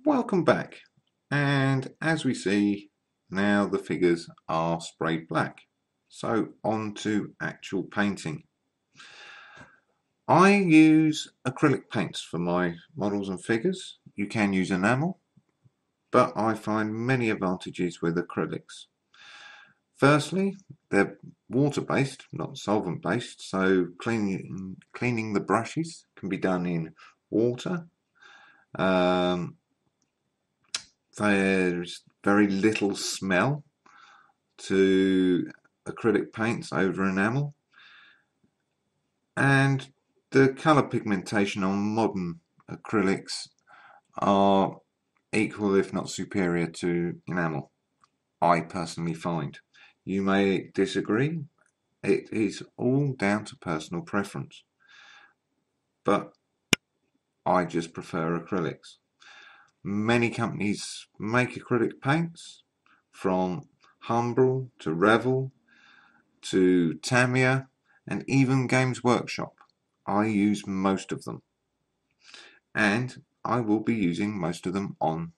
Welcome back, and as we see now the figures are sprayed black, so on to actual painting. I use acrylic paints for my models and figures. You can use enamel, but I find many advantages with acrylics. Firstly, they're water based, not solvent based, so cleaning the brushes can be done in water. There's very little smell to acrylic paints over enamel, and the colour pigmentation on modern acrylics are equal if not superior to enamel, I personally find. You may disagree, it is all down to personal preference, but I just prefer acrylics. Many companies make acrylic paints, from Humbrol to Revell to Tamiya and even Games Workshop. I use most of them, and I will be using most of them on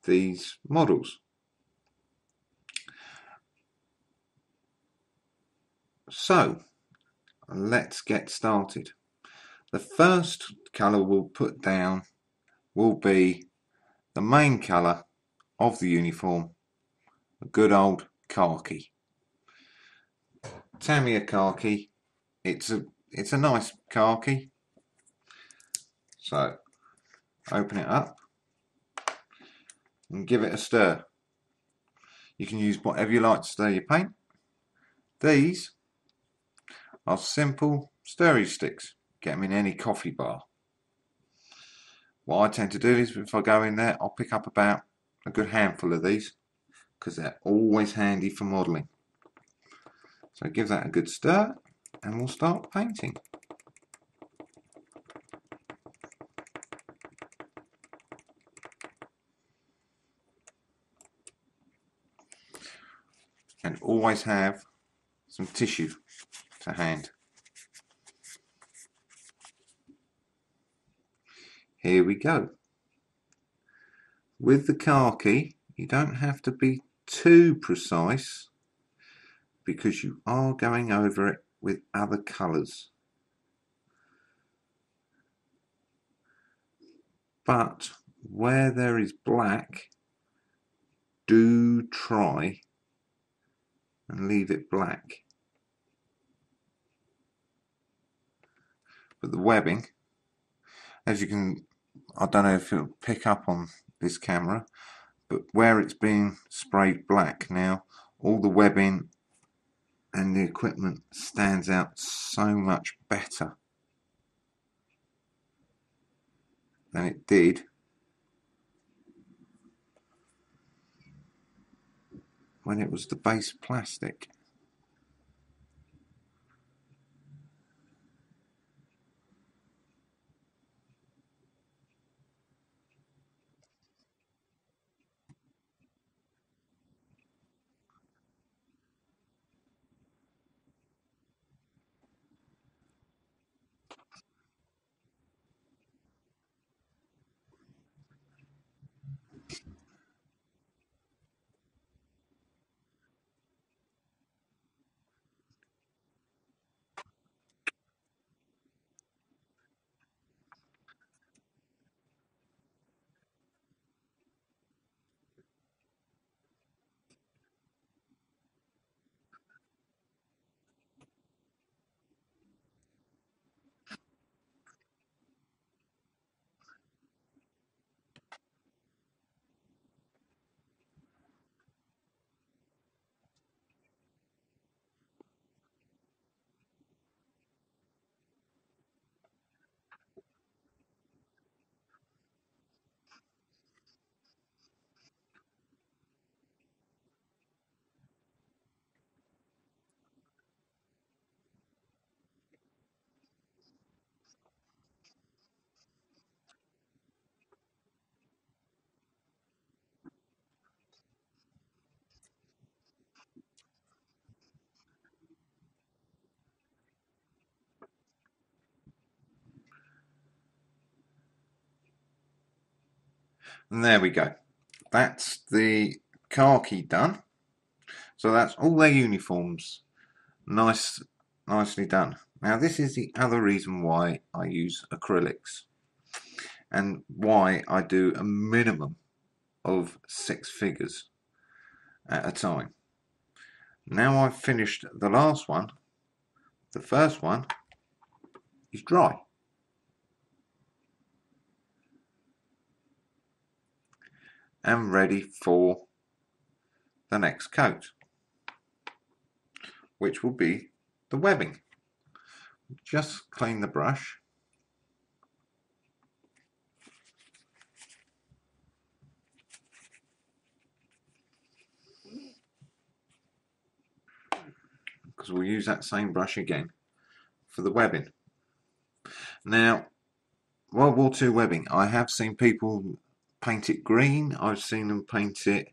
these models. So let's get started. The first colour we'll put down will be the main colour of the uniform, a good old khaki. Tamiya khaki. It's a nice khaki. So open it up and give it a stir. You can use whatever you like to stir your paint. These are simple stirring sticks. Get them in any coffee bar. What I tend to do is if I go in there, I'll pick up about a good handful of these because they're always handy for modelling. So give that a good stir and we'll start painting. And always have some tissue to hand. Here we go. With the khaki, you don't have to be too precise because you are going over it with other colours. But where there is black, do try and leave it black. But the webbing, as you can, I don't know if it'll pick up on this camera, but where it's been sprayed black now, all the webbing and the equipment stands out so much better than it did when it was the base plastic. And there we go. That's the khaki done. So that's all their uniforms. Nicely done. Now this is the other reason why I use acrylics and why I do a minimum of 6 figures at a time. Now I've finished the last one, the first one is dry. And ready for the next coat, which will be the webbing. Just clean the brush. Because we'll use that same brush again for the webbing. Now, World War II webbing, I have seen people paint it green, I've seen them paint it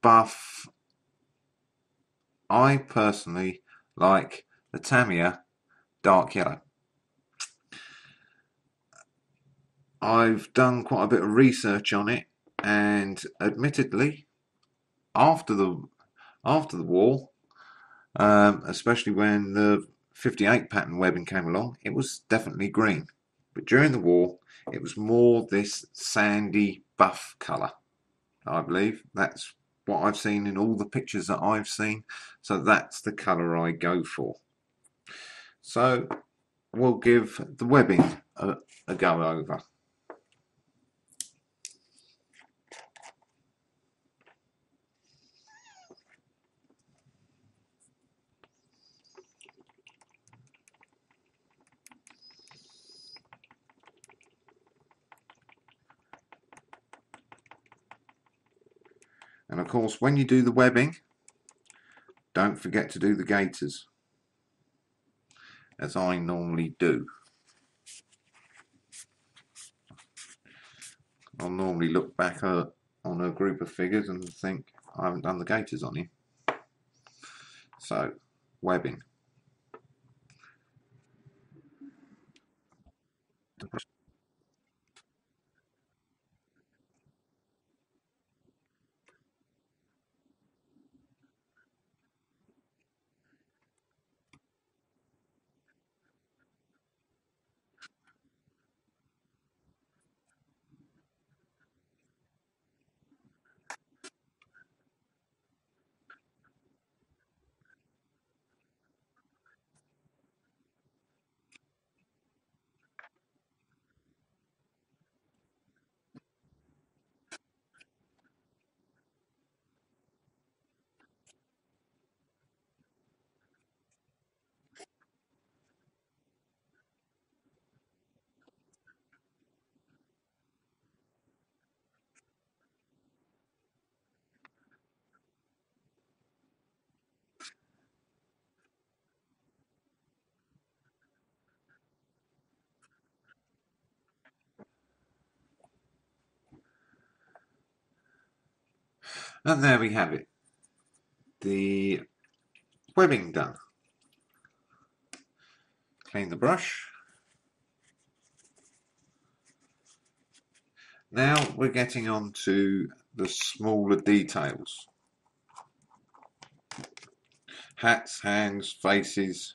buff. I personally like the Tamiya dark yellow. I've done quite a bit of research on it, and admittedly, after the war, especially when the 58 pattern webbing came along, it was definitely green. But during the war, it was more this sandy buff colour, I believe. That's what I've seen in all the pictures that I've seen. So that's the colour I go for. So we'll give the webbing a go over. And of course, when you do the webbing, don't forget to do the gaiters, as I normally do. I'll normally look back on a group of figures and think, I haven't done the gaiters on him. So, webbing. And there we have it. The webbing done. Clean the brush. Now we're getting on to the smaller details. Hats, hands, faces.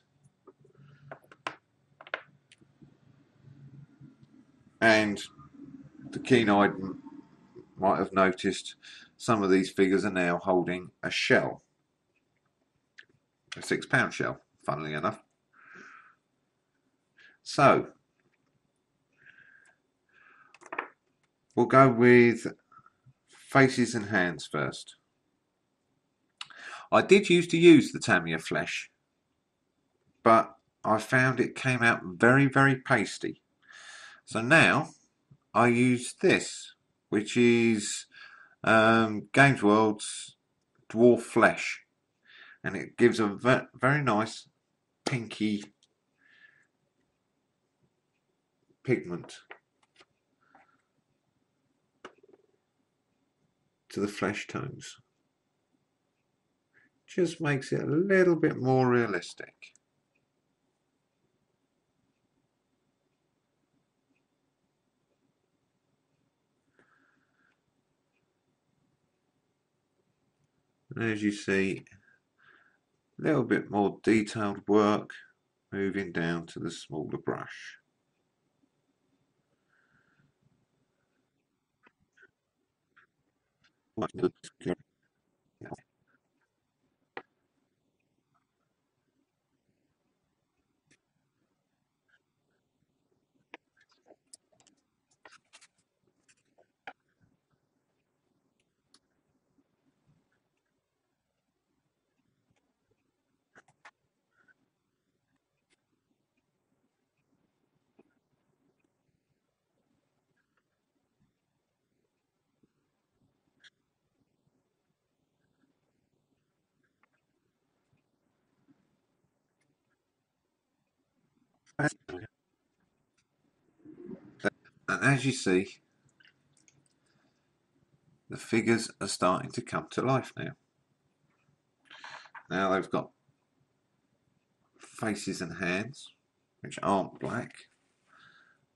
And the keen-eyed might have noticed some of these figures are now holding a shell. A £6 shell, funnily enough. So, we'll go with faces and hands first. I did used to use the Tamiya flesh, but I found it came out very, very pasty. So now I use this, which is Games World's Dwarf Flesh, and it gives a very nice pinky pigment to the flesh tones. Just makes it a little bit more realistic. And as you see, a little bit more detailed work moving down to the smaller brush. And as you see, the figures are starting to come to life now. Now they've got faces and hands, which aren't black,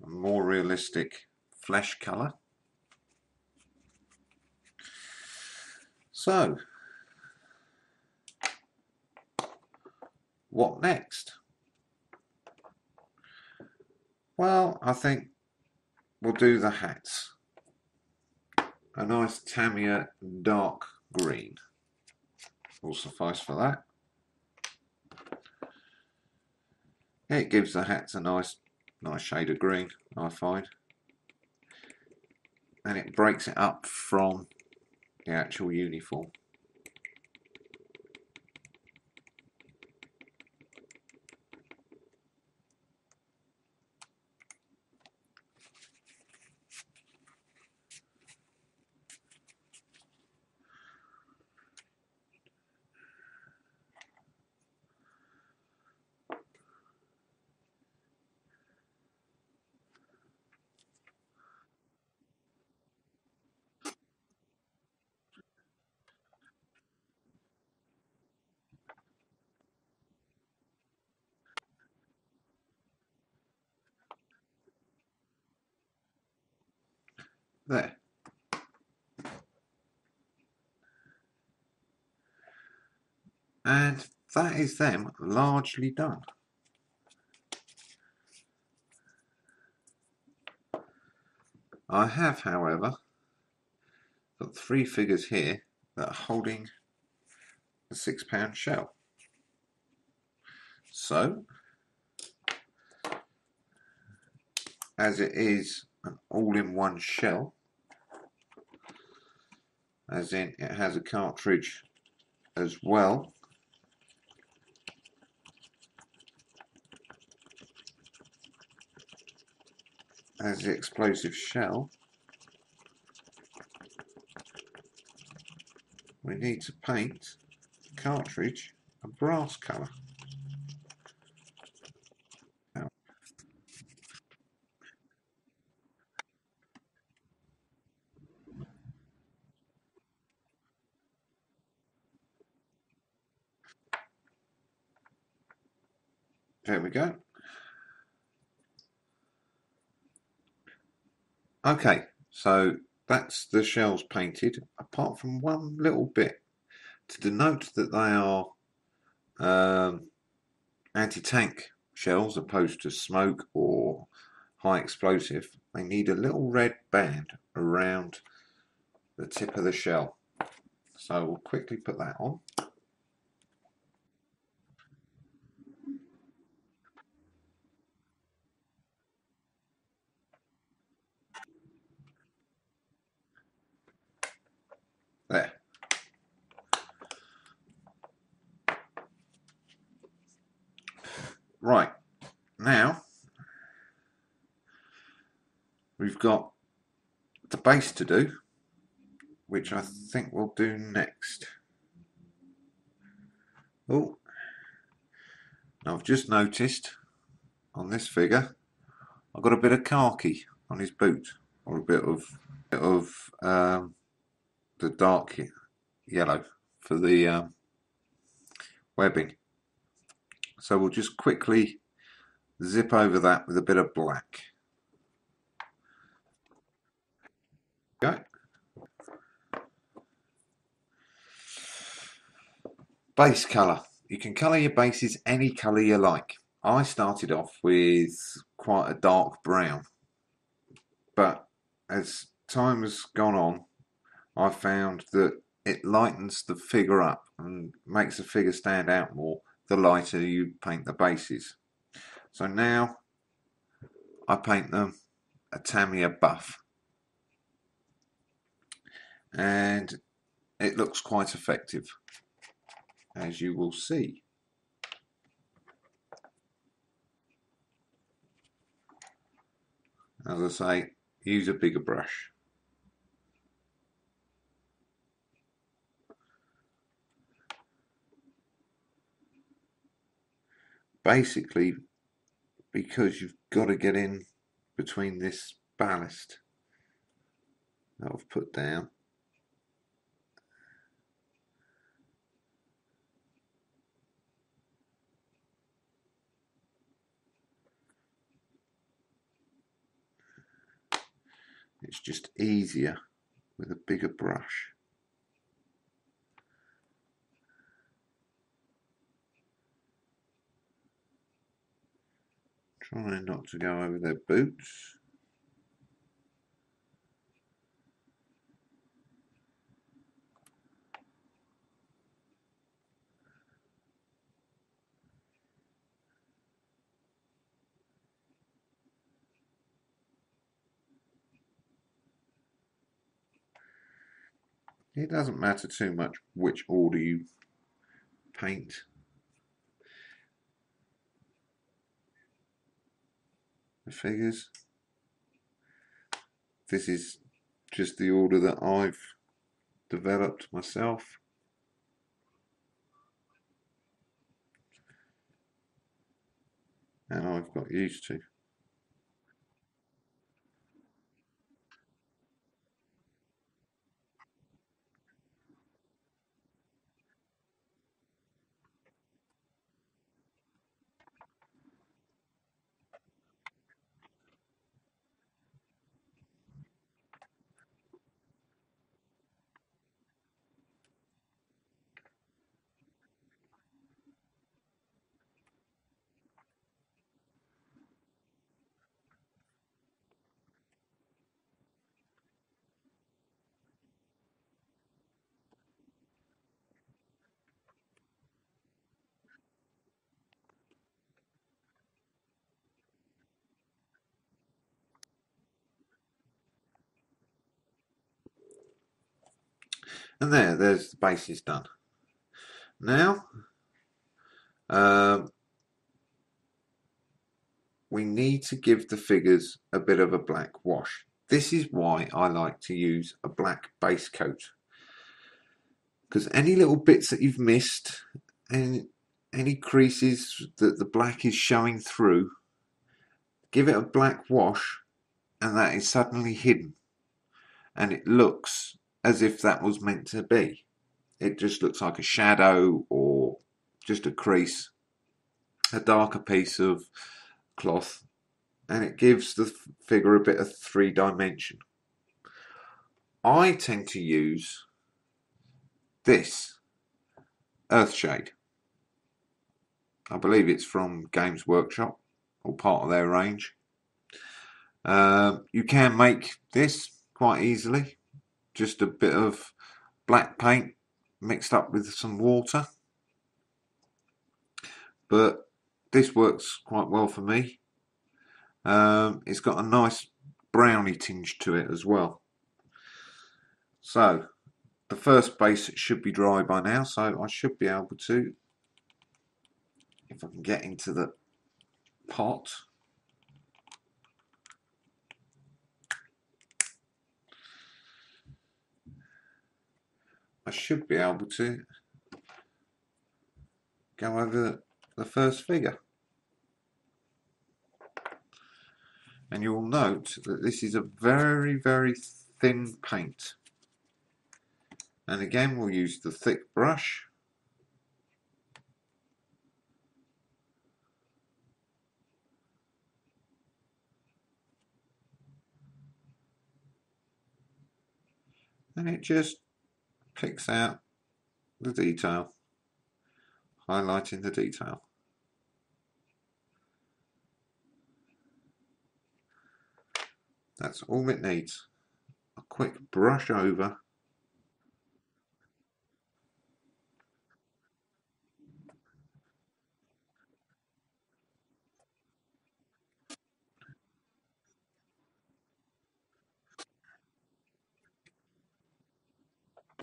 a more realistic flesh colour. So, what next? Well, I think we'll do the hats. A nice Tamiya dark green will suffice for that. It gives the hats a nice shade of green, I find. And it breaks it up from the actual uniform. There. And that is them largely done. I have, however, got 3 figures here that are holding a £6 shell. So, as it is an all-in-one shell, as in it has a cartridge as well as the explosive shell, we need to paint the cartridge a brass colour. There we go. Okay, so that's the shells painted, apart from one little bit. To denote that they are anti-tank shells opposed to smoke or high explosive, they need a little red band around the tip of the shell. So we'll quickly put that on. There. Right, now we've got the base to do, which I think we'll do next. Oh, I've just noticed on this figure I've got a bit of khaki on his boot, or a bit of the dark yellow for the webbing. So we'll just quickly zip over that with a bit of black. Okay. Base colour. You can colour your bases any colour you like. I started off with quite a dark brown, but as time has gone on, I've found that it lightens the figure up and makes the figure stand out more the lighter you paint the bases. So now I paint them a Tamiya buff, and it looks quite effective, as you will see. As I say, use a bigger brush. Basically, because you've got to get in between this ballast that I've put down. It's just easier with a bigger brush. Trying not to go over their boots. It doesn't matter too much which order you paint. The figures. This is just the order that I've developed myself. And I've got used to. And there's the bases done. Now, we need to give the figures a bit of a black wash. This is why I like to use a black base coat. Because any little bits that you've missed, and any creases that the black is showing through, give it a black wash and that is suddenly hidden. And it looks as if that was meant to be. It just looks like a shadow or just a crease, a darker piece of cloth, and it gives the figure a bit of 3 dimension. I tend to use this Earthshade. I believe it's from Games Workshop or part of their range. You can make this quite easily. Just a bit of black paint mixed up with some water. But this works quite well for me. It's got a nice browny tinge to it as well. So the first base should be dry by now, so I should be able to, if I can get into the pot. I should be able to go over the first figure. And you will note that this is a very, very thin paint. And again, we'll use the thick brush. And it just picks out the detail. highlighting the detail. That's all it needs. A quick brush over.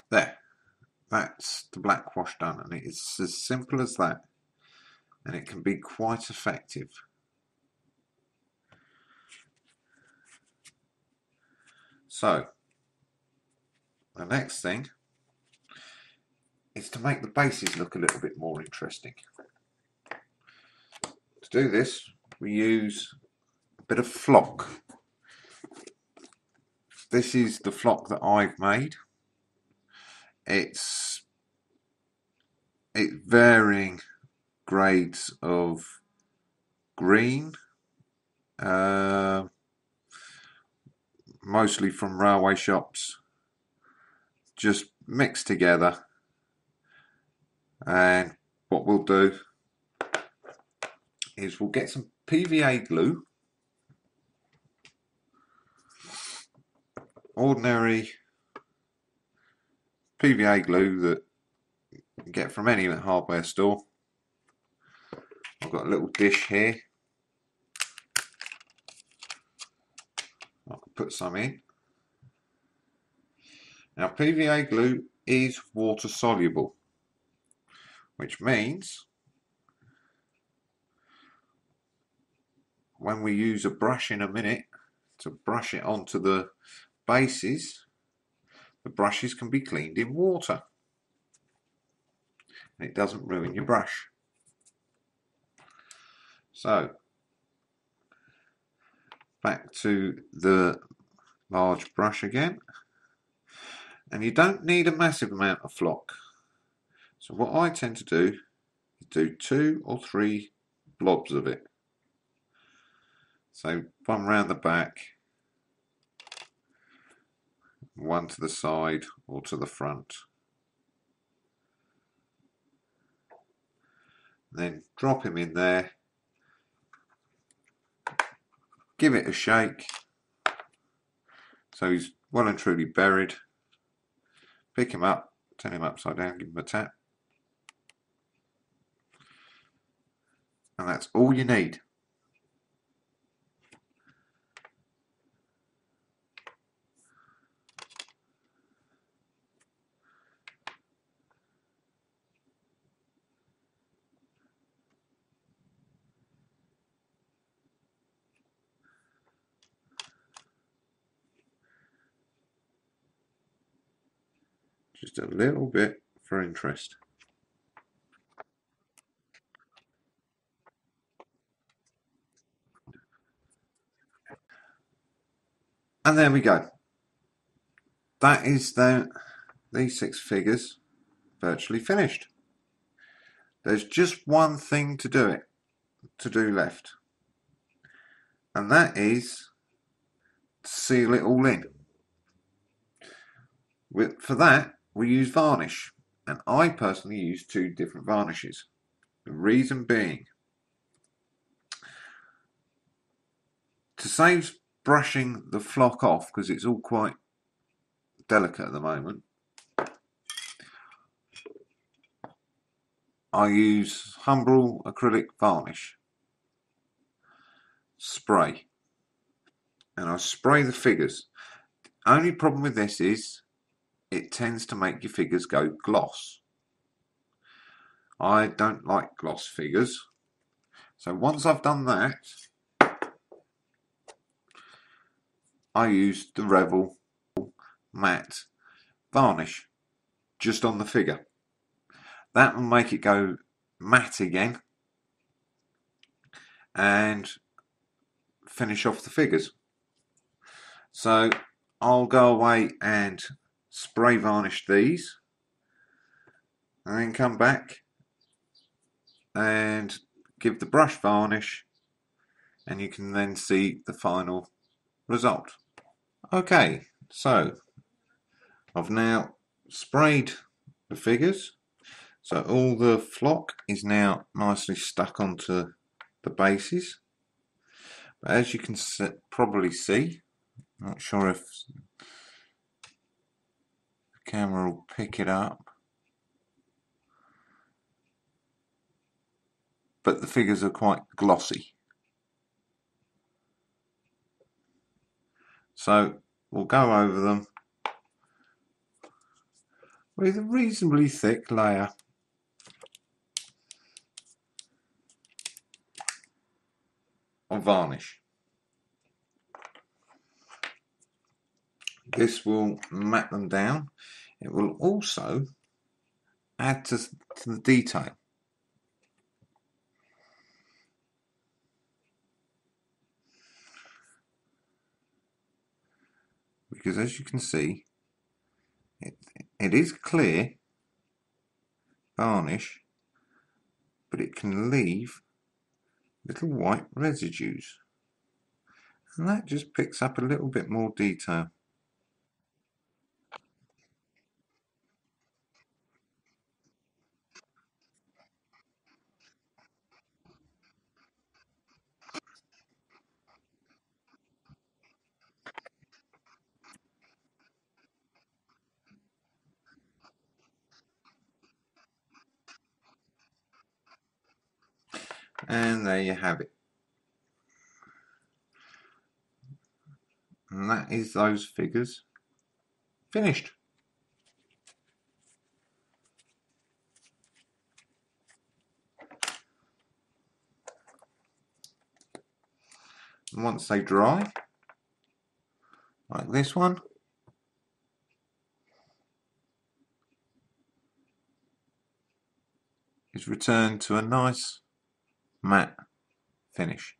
There. That's the black wash done, and it's as simple as that, and it can be quite effective. So the next thing is to make the bases look a little bit more interesting. To do this, we use a bit of flock. This is the flock that I've made. It's varying grades of green, mostly from railway shops, just mixed together. And what we'll do is we'll get some PVA glue, ordinary PVA glue that you get from any hardware store. I've got a little dish here. I can put some in. Now PVA glue is water soluble, which means when we use a brush in a minute to brush it onto the bases, the brushes can be cleaned in water and it doesn't ruin your brush. So back to the large brush again, and you don't need a massive amount of flock. So what I tend to do is do 2 or 3 blobs of it. So one round the back, one to the side or to the front. Then drop him in there, give it a shake so he's well and truly buried. Pick him up, turn him upside down, give him a tap, and that's all you need. Just a little bit for interest. And there we go. That is these 6 figures virtually finished. There's just one thing to do left, and that is to seal it all in. For that, we use varnish, and I personally use 2 different varnishes. The reason being, to save brushing the flock off, because it's all quite delicate at the moment, I use Humbrol acrylic varnish spray, and I spray the figures. The only problem with this is it tends to make your figures go gloss. I don't like gloss figures, so once I've done that, I use the Revel matte varnish just on the figure. That will make it go matte again and finish off the figures. So I'll go away and spray varnish these and then come back and give the brush varnish, and you can then see the final result. Okay, so I've now sprayed the figures. So all the flock is now nicely stuck onto the bases. But as you can probably see, not sure if the camera will pick it up, but the figures are quite glossy. So we'll go over them with a reasonably thick layer of varnish. This will mat them down. It will also add to the detail. Because as you can see, it is clear varnish, but it can leave little white residues. And that just picks up a little bit more detail. And there you have it. And that is those figures finished. And once they dry, like this one, is returned to a nice matte finish.